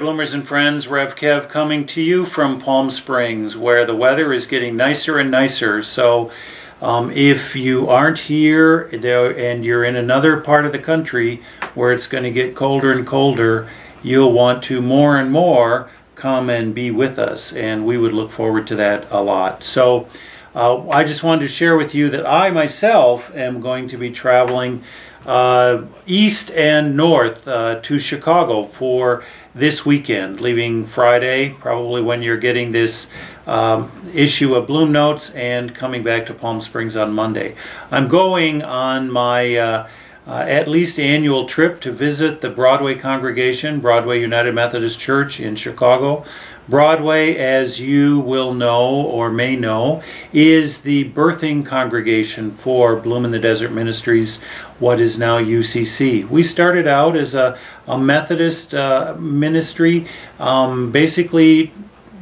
Bloomers and friends, Rev Kev coming to you from Palm Springs, where the weather is getting nicer and nicer. So if you aren't here and you're in another part of the country where it's going to get colder and colder, you'll want to more and more come and be with us, and we would look forward to that a lot. So I just wanted to share with you that I myself am going to be traveling east and north to Chicago for this weekend, leaving Friday, probably when you're getting this issue of Bloom Notes, and coming back to Palm Springs on Monday. I'm going on my at least annual trip to visit the Broadway congregation, Broadway United Methodist Church in Chicago. Broadway, as you will know or may know, is the birthing congregation for Bloom in the Desert Ministries, what is now UCC. We started out as a Methodist ministry, basically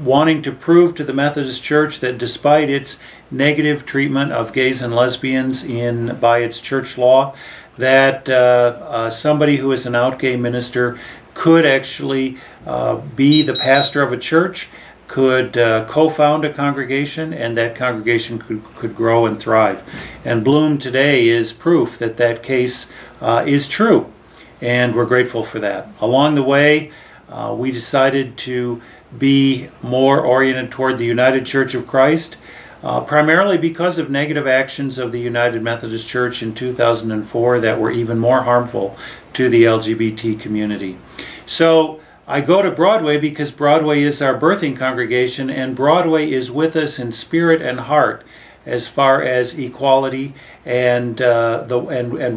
wanting to prove to the Methodist Church that despite its negative treatment of gays and lesbians by its church law, that somebody who is an out gay minister could actually be the pastor of a church, could co-found a congregation, and that congregation could grow and thrive. And Bloom today is proof that that case is true, and we're grateful for that. Along the way, we decided to be more oriented toward the United Church of Christ, primarily because of negative actions of the United Methodist Church in 2004 that were even more harmful to the LGBT community. So I go to Broadway because Broadway is our birthing congregation, and Broadway is with us in spirit and heart as far as equality and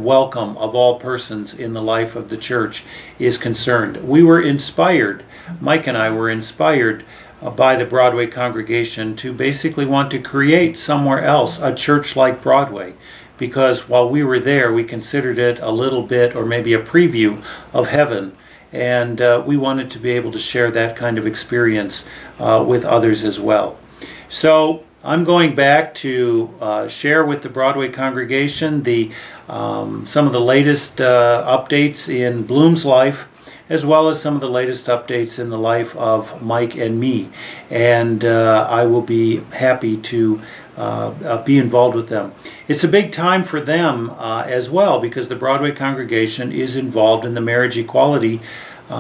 welcome of all persons in the life of the church is concerned. We were inspired, Mike and I were inspired by the Broadway congregation to basically want to create somewhere else a church like Broadway, because while we were there, we considered it a little bit, or maybe a preview of heaven, and we wanted to be able to share that kind of experience with others as well. So I'm going back to share with the Broadway congregation some of the latest updates in Bloom's life, as well as some of the latest updates in the life of Mike and me. And I will be happy to be involved with them. It's a big time for them as well, because the Broadway congregation is involved in the marriage equality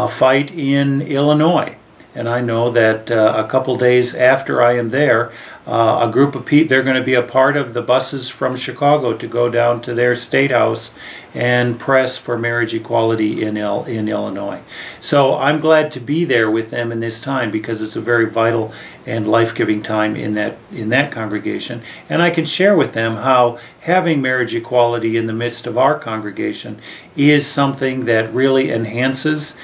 fight in Illinois. And I know that a couple days after I am there, a group of people, they're going to be a part of the buses from Chicago to go down to their state house and press for marriage equality in Illinois. So I'm glad to be there with them in this time, because it's a very vital and life-giving time in that congregation. And I can share with them how having marriage equality in the midst of our congregation is something that really enhances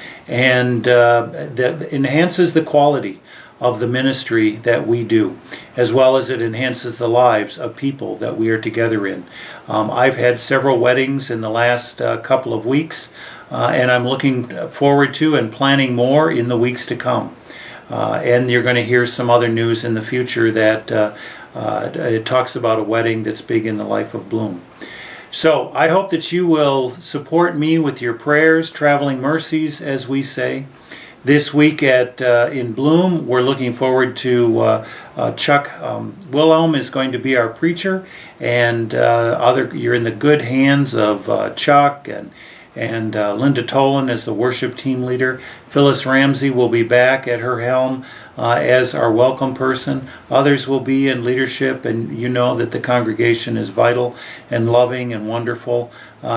the quality of the ministry that we do, as well as it enhances the lives of people that we are together in. I've had several weddings in the last couple of weeks, and I'm looking forward to and planning more in the weeks to come. And you're going to hear some other news in the future that it talks about a wedding that's big in the life of Bloom. So I hope that you will support me with your prayers, traveling mercies, as we say. This week in Bloom, we're looking forward to Chuck Wilhelm is going to be our preacher, and you're in the good hands of Chuck and Linda Tolan as the worship team leader. Phyllis Ramsey will be back at her helm as our welcome person. Others will be in leadership, and you know that the congregation is vital and loving and wonderful,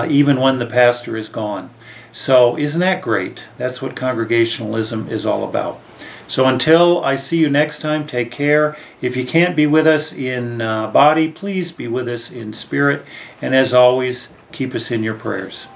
even when the pastor is gone. So isn't that great? That's what congregationalism is all about. So until I see you next time, take care. If you can't be with us in body, please be with us in spirit. And as always, keep us in your prayers.